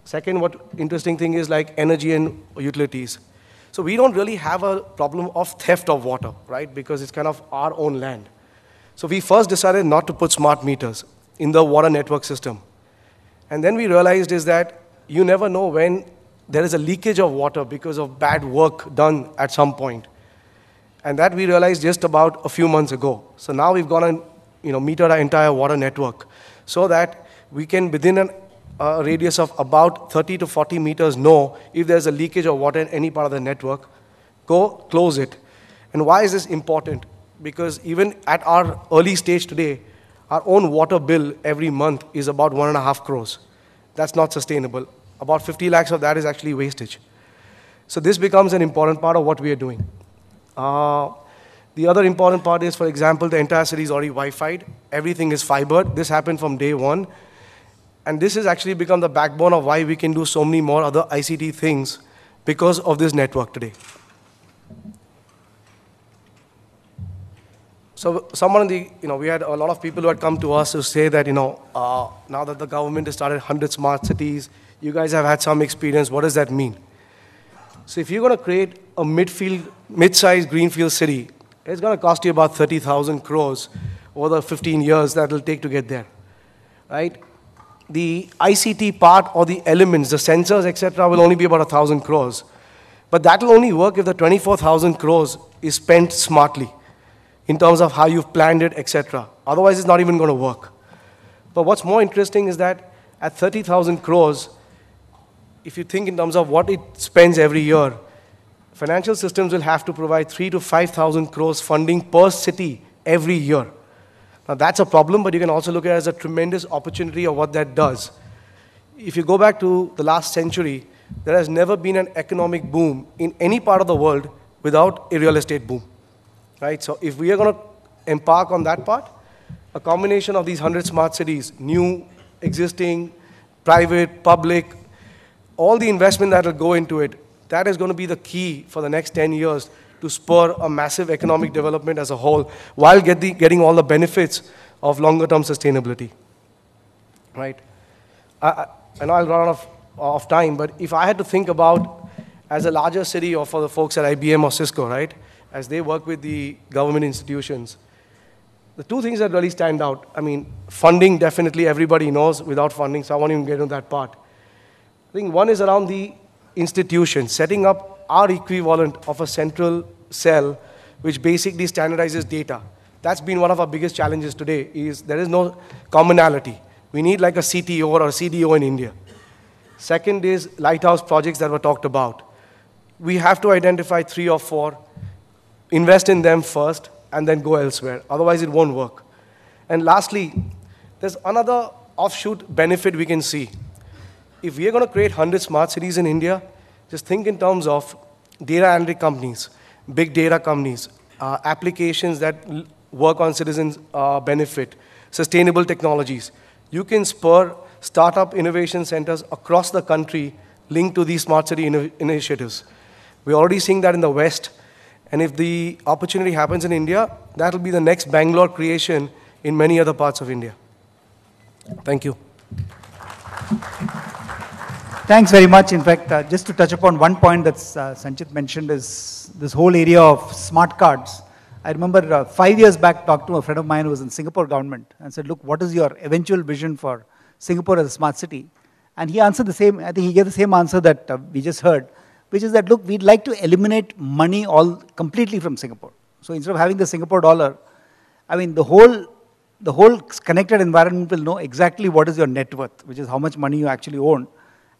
Second, what interesting thing is like energy and utilities. So we don't really have a problem of theft of water, right? Because it's kind of our own land. So we first decided not to put smart meters in the water network system. And then we realized is that you never know when there is a leakage of water because of bad work done at some point. And that we realized just about a few months ago. So now we've gone and metered our entire water network so that we can, within a radius of about 30 to 40 meters, know if there's a leakage of water in any part of the network, go close it. And why is this important? Because even at our early stage today, our own water bill every month is about 1.5 crores. That's not sustainable. About 50 lakhs of that is actually wastage. So this becomes an important part of what we are doing. The other important part is, for example, the entire city is already Wi-Fi'd. Everything is fibered. This happened from day one. And this has actually become the backbone of why we can do so many more other ICT things because of this network today. So someone we had a lot of people who had come to us to say that, now that the government has started 100 smart cities, you guys have had some experience, what does that mean? So if you're going to create a mid-sized greenfield city, it's going to cost you about 30,000 crores over the 15 years that it'll take to get there, right? The ICT part or the elements, the sensors, etc., will only be about 1,000 crores. But that will only work if the 24,000 crores is spent smartly, in terms of how you've planned it, etc. Otherwise, it's not even going to work. But what's more interesting is that at 30,000 crores, if you think in terms of what it spends every year, financial systems will have to provide 3,000 to 5,000 crores funding per city every year. Now that's a problem, but you can also look at it as a tremendous opportunity of what that does. If you go back to the last century, there has never been an economic boom in any part of the world without a real estate boom. Right? So if we are going to embark on that part, a combination of these 100 smart cities, new, existing, private, public, all the investment that will go into it, that is going to be the key for the next 10 years to spur a massive economic development as a whole, while getting all the benefits of longer-term sustainability. Right? I know I'll run out of time, but if I had to think about, as a larger city, or for the folks at IBM or Cisco, right, as they work with the government institutions, the two things that really stand out, I mean, funding, definitely everybody knows without funding, so I won't even get into that part. I think one is around the institution, setting up our equivalent of a central cell which basically standardizes data. That's been one of our biggest challenges today, is there is no commonality. We need like a CTO or a CDO in India. Second is lighthouse projects that were talked about. We have to identify 3 or 4, invest in them first, and then go elsewhere. Otherwise, it won't work. And lastly, there's another offshoot benefit we can see. If we are going to create 100 smart cities in India, just think in terms of data analytic companies, big data companies, applications that work on citizens' benefit, sustainable technologies. You can spur startup innovation centers across the country linked to these smart city initiatives. We're already seeing that in the West. And if the opportunity happens in India, that will be the next Bangalore creation in many other parts of India. Thank you. Thanks very much. In fact, just to touch upon one point that Sanchit mentioned is this whole area of smart cards. I remember 5 years back talked to a friend of mine who was in Singapore government and said, look, what is your eventual vision for Singapore as a smart city? And he answered the same, I think he gave the same answer that we just heard, which is that, look, we'd like to eliminate money completely from Singapore. So instead of having the Singapore dollar, I mean, the whole connected environment will know exactly what is your net worth, which is how much money you actually own.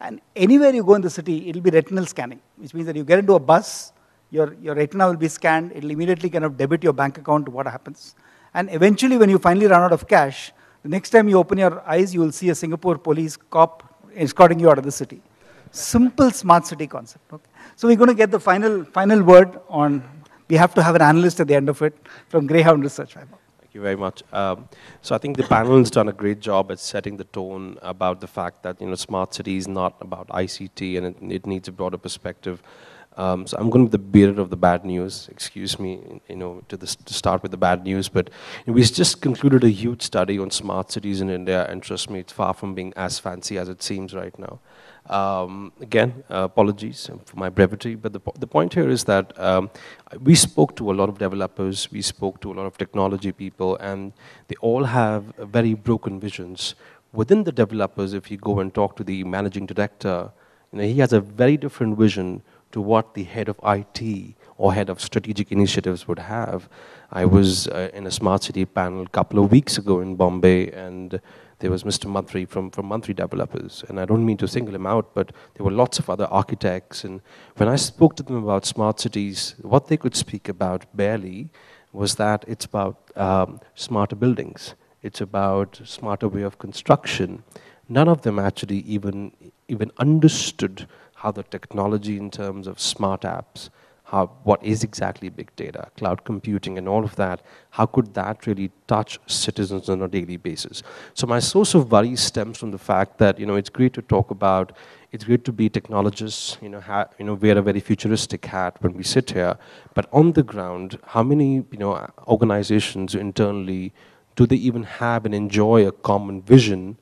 And anywhere you go in the city, it'll be retinal scanning, which means that you get into a bus, your retina will be scanned, it'll immediately kind of debit your bank account to what happens. And eventually, when you finally run out of cash, the next time you open your eyes, you will see a Singapore police cop escorting you out of the city. Simple smart city concept. Okay. So we're going to get the final word on, we have to have an analyst at the end of it from Greyhound Research. Thank you very much. So I think the panel has done a great job at setting the tone about the fact that smart city is not about ICT and it needs a broader perspective. So I'm going to be the bearer of the bad news. Excuse me, to start with the bad news. But we just concluded a huge study on smart cities in India, and trust me, it's far from being as fancy as it seems right now. Again, apologies for my brevity, but the point here is that we spoke to a lot of developers, we spoke to a lot of technology people, and they all have very broken visions. Within the developers, if you go and talk to the managing director, he has a very different vision to what the head of IT or head of strategic initiatives would have. I was in a smart city panel a couple of weeks ago in Bombay, and there was Mr. Mantri from Mantri Developers, and I don't mean to single him out, but there were lots of other architects, and when I spoke to them about smart cities, what they could speak about barely was that it's about smarter buildings, it's about smarter way of construction. None of them actually even understood how the technology in terms of smart apps, what is exactly big data, cloud computing and all of that, how could that really touch citizens on a daily basis? So my source of worry stems from the fact that, it's great to talk about, it's great to be technologists, wear a very futuristic hat when we sit here, but on the ground, how many, organizations internally, do they even have and enjoy a common vision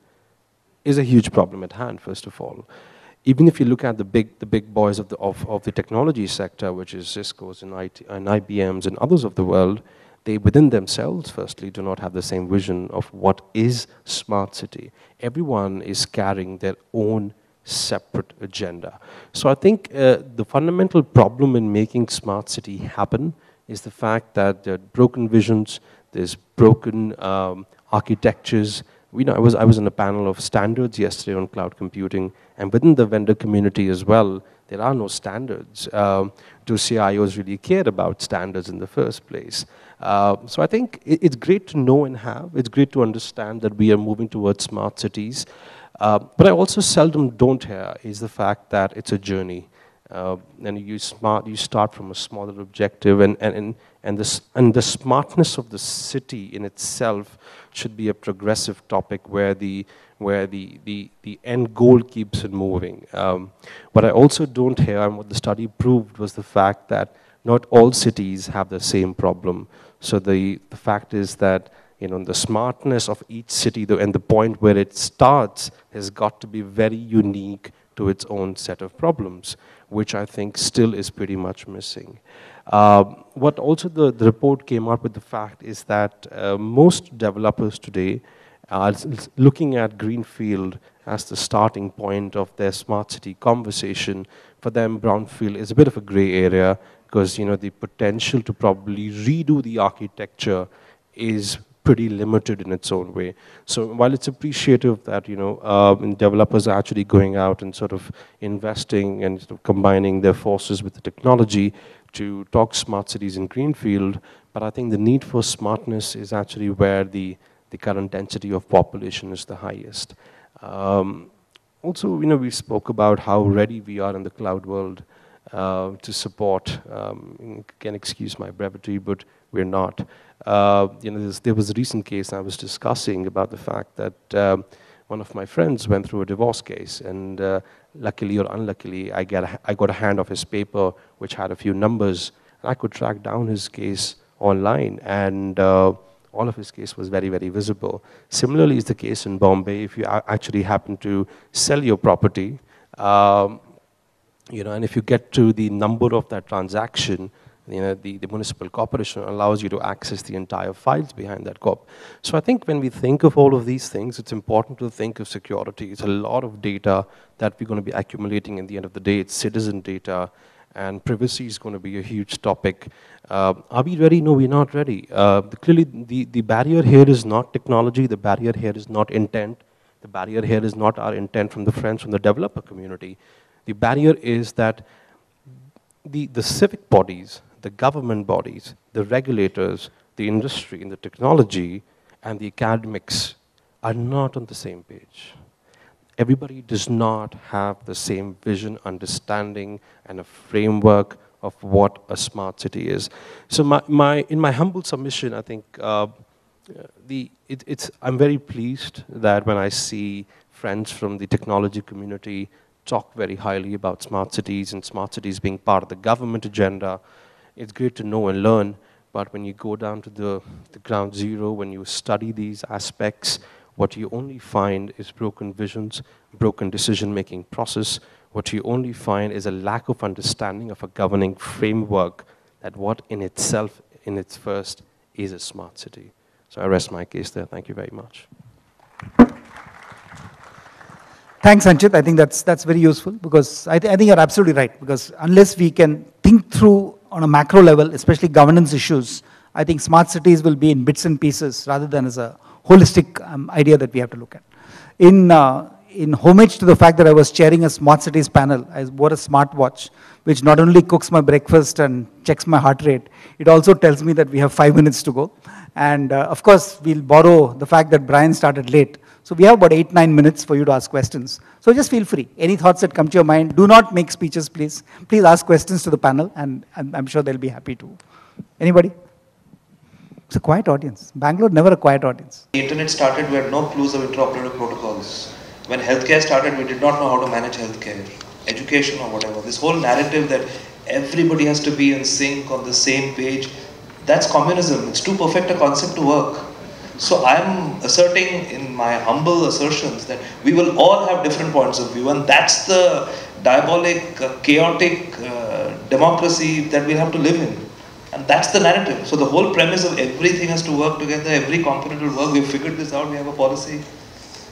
is a huge problem at hand, first of all. Even if you look at the big boys of the technology sector, which is Cisco's and IBM's and others of the world, they within themselves, firstly, do not have the same vision of what is smart city. Everyone is carrying their own separate agenda. So I think the fundamental problem in making smart city happen is the fact that there are broken visions, there's broken architectures. I was in a panel of standards yesterday on cloud computing, and within the vendor community as well, there are no standards. Do CIOs really care about standards in the first place? So I think it's great to know and have. It's great to understand that we are moving towards smart cities. But I also seldom don't hear is the fact that it's a journey. And you start from a smaller objective, and the smartness of the city in itself should be a progressive topic where the end goal keeps it moving. What I also don't hear, and what the study proved, was the fact that not all cities have the same problem. So the fact is that the smartness of each city, and the point where it starts, has got to be very unique to its own set of problems, which I think still is pretty much missing. What also the report came up with the fact is that most developers today are looking at Greenfield as the starting point of their smart city conversation. For them, Brownfield is a bit of a gray area because the potential to probably redo the architecture is pretty limited in its own way. So while it's appreciative that developers are actually going out and sort of investing and sort of combining their forces with the technology to talk smart cities in Greenfield, but I think the need for smartness is actually where the current density of population is the highest. Also, we spoke about how ready we are in the cloud world to support. Can excuse my brevity, but we're not. There was a recent case I was discussing about the fact that one of my friends went through a divorce case, and luckily or unluckily, I got a hand of his paper which had a few numbers, and I could track down his case online. And all of his case was very, very visible. Similarly is the case in Bombay. If you actually happen to sell your property, you know, and if you get to the number of that transaction, you know, the municipal corporation allows you to access the entire files behind that corp. So I think when we think of all of these things, it's important to think of security. It's a lot of data that we're going to be accumulating in the end of the day. It's citizen data, and privacy is going to be a huge topic. Are we ready? No, we're not ready. Clearly, the barrier here is not technology. The barrier here is not intent. The barrier here is not our intent from the friends from the developer community. The barrier is that the civic bodies, the government bodies, the regulators, the industry and the technology and the academics are not on the same page. Everybody does not have the same vision, understanding, and a framework of what a smart city is. So in my humble submission, I think I'm very pleased that when I see friends from the technology community talk very highly about smart cities and smart cities being part of the government agenda. It's great to know and learn, but when you go down to the ground zero, when you study these aspects, what you only find is broken visions, broken decision-making process. What you only find is a lack of understanding of a governing framework that what in itself, in its first, is a smart city. So I rest my case there. Thank you very much. Thanks, Anchit. I think that's very useful because I think you're absolutely right. Because unless we can think through on a macro level, especially governance issues, I think smart cities will be in bits and pieces rather than as a holistic idea that we have to look at. In homage to the fact that I was chairing a smart cities panel, I wore a smartwatch, which not only cooks my breakfast and checks my heart rate, it also tells me that we have 5 minutes to go. And of course, we'll borrow the fact that Brian started late. So we have about 8-9 minutes for you to ask questions. So just feel free. Any thoughts that come to your mind, do not make speeches, please. Please ask questions to the panel, and I'm sure they'll be happy to. Anybody? It's a quiet audience. Bangalore, never a quiet audience. The internet started, we had no clues of interoperable protocols. When healthcare started, we did not know how to manage healthcare, education or whatever. This whole narrative that everybody has to be in sync on the same page, that's communism. It's too perfect a concept to work. So I'm asserting in my humble assertions that we will all have different points of view, and that's the diabolic, chaotic democracy that we'll have to live in. And that's the narrative. So the whole premise of everything has to work together, every component will work, we've figured this out, we have a policy.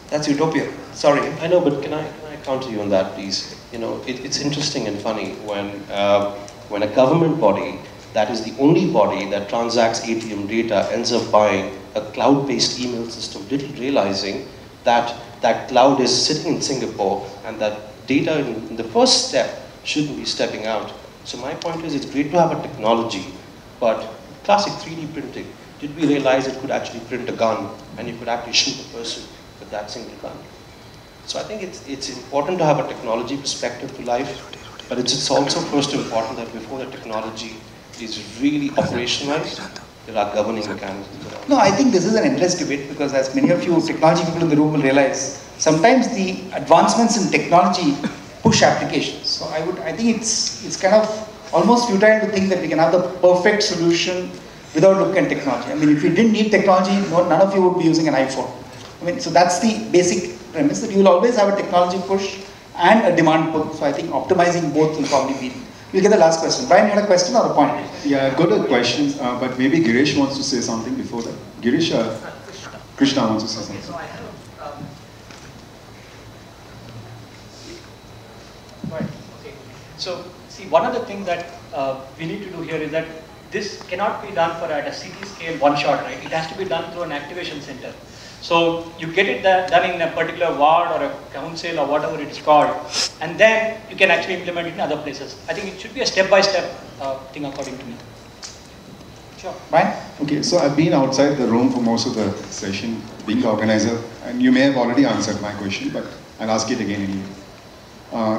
That's utopia. Sorry. I know, but can I counter you on that, please? You know, it's interesting and funny when a government body that is the only body that transacts ATM data ends up buying a cloud-based email system, little realizing that that cloud is sitting in Singapore and that data in the first step shouldn't be stepping out. So my point is, it's great to have a technology, but classic 3D printing, did we realize it could actually print a gun and you could actually shoot a person with that single gun? So I think it's important to have a technology perspective to life, but it's also first important that before the technology is really operationalized, there are governing mechanisms around. No, I think this is an endless debate because as many of you technology people in the room will realize, sometimes the advancements in technology push applications. So I think it's kind of almost futile to think that we can have the perfect solution without looking at technology. I mean, if we didn't need technology, none of you would be using an iPhone. I mean, so that's the basic premise, that you will always have a technology push and a demand pull. So I think optimizing both will probably be. We'll get the last question. Brian, you had a question or a point? Yeah, I've got a question, but maybe Girish wants to say something before that. Girish, Krishna wants to say something. Right. Okay. So, see, one of the things that we need to do here is that this cannot be done at a city scale one shot, right? It has to be done through an activation center. So you get it done in a particular ward or a council or whatever it is called, and then you can actually implement it in other places. I think it should be a step-by-step thing according to me. Sure. Brian? Okay, so I've been outside the room for most of the session, being the organizer, and you may have already answered my question, but I'll ask it again anyway.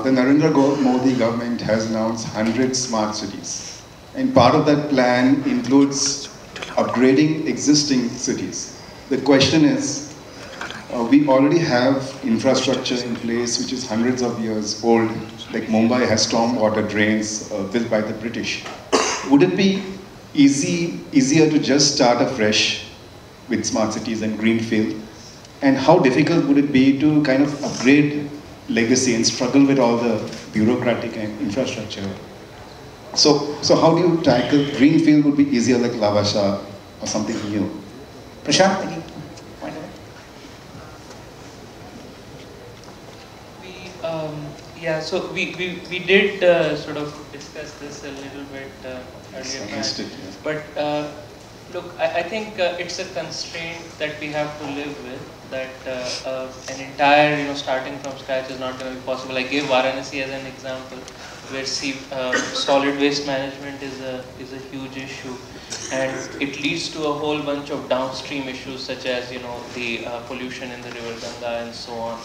The Narendra Modi government has announced 100 smart cities, and part of that plan includes upgrading existing cities. The question is, we already have infrastructure in place which is hundreds of years old, like Mumbai has stormwater drains built by the British. Would it be easier to just start afresh with smart cities and greenfield? And how difficult would it be to kind of upgrade legacy and struggle with all the bureaucratic and infrastructure? So how do you tackle greenfield? Would be easier like Lavasha or something new? Prashant, any point of it? Yeah, so we did sort of discuss this a little bit earlier. But look, I think it's a constraint that we have to live with, that an entire, starting from scratch is not going to be possible. I gave Varanasi as an example, where solid waste management is a huge issue, and it leads to a whole bunch of downstream issues such as the pollution in the river Ganga and so on.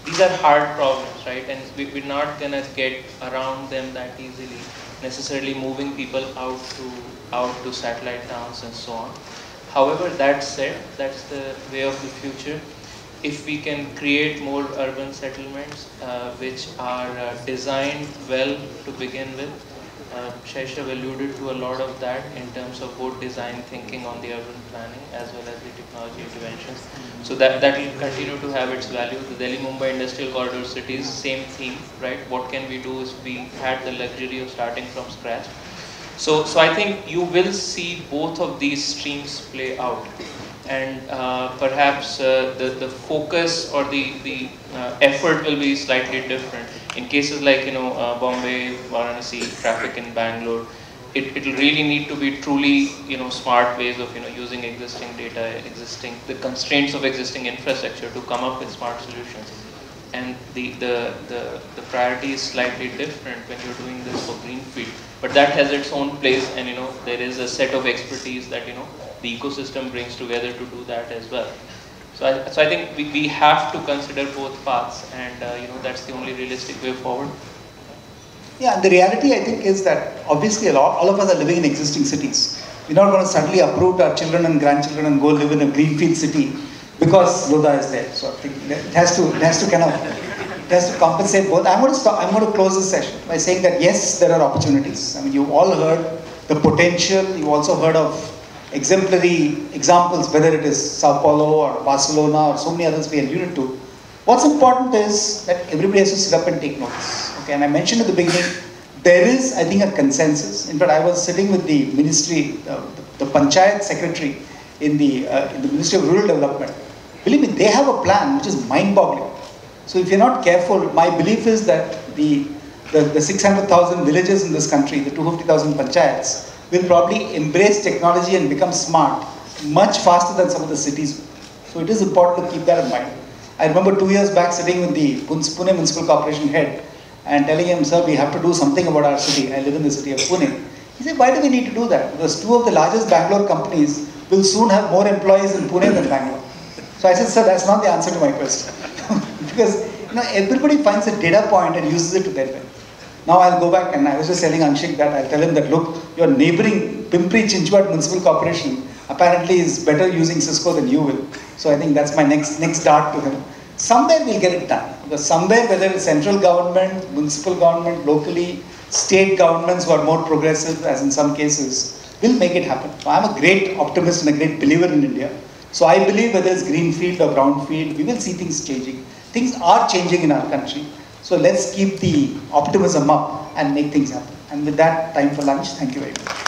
These are hard problems, right? And we're not gonna get around them that easily, necessarily moving people out to satellite towns and so on. However, that said, that's the way of the future. If we can create more urban settlements which are designed well to begin with, Shaishav alluded to a lot of that in terms of both design thinking on the urban planning as well as the technology interventions. So that will continue to have its value. The Delhi-Mumbai Industrial Corridor cities, same theme, right? What can we do is we had the luxury of starting from scratch. So I think you will see both of these streams play out. And perhaps the focus or the effort will be slightly different. In cases like Bombay, Varanasi, traffic in Bangalore, it will really need to be truly smart ways of using existing data, the constraints of existing infrastructure to come up with smart solutions. And the priority is slightly different when you're doing this for greenfield, but that has its own place, and there is a set of expertise that the ecosystem brings together to do that as well. So I think we have to consider both paths, and that's the only realistic way forward. Yeah, the reality I think is that obviously all of us are living in existing cities. We're not going to suddenly uproot our children and grandchildren and go live in a greenfield city because Lodha is there. So I think it has to compensate both. I'm going to close this session by saying that yes, there are opportunities. I mean, you all heard the potential. You also heard of exemplary examples, whether it is Sao Paulo or Barcelona or so many others we alluded to. What's important is that everybody has to sit up and take notice. Okay, and I mentioned at the beginning, there is, I think, a consensus. In fact, I was sitting with the ministry, the Panchayat secretary in the Ministry of Rural Development. Believe me, they have a plan which is mind-boggling. So if you're not careful, my belief is that the 600,000 villages in this country, the 250,000 panchayats, will probably embrace technology and become smart much faster than some of the cities. So it is important to keep that in mind. I remember 2 years back sitting with the Pune Municipal Corporation head and telling him, sir, we have to do something about our city. I live in the city of Pune. He said, why do we need to do that? Because two of the largest Bangalore companies will soon have more employees in Pune than Bangalore. So I said, sir, that's not the answer to my question. Because everybody finds a data point and uses it to their benefit. Now I'll go back, and I was just telling Anshik that I'll tell him that, look, your neighboring Pimpri Chinchwad Municipal Corporation apparently is better using Cisco than you will. So I think that's my next dart to him. Somewhere we'll get it done. Because somewhere, whether it's central government, municipal government, locally, state governments who are more progressive, as in some cases, will make it happen. So I'm a great optimist and a great believer in India. So I believe whether it's greenfield or brownfield, we will see things changing. Things are changing in our country. So let's keep the optimism up and make things happen. And with that, time for lunch. Thank you very much.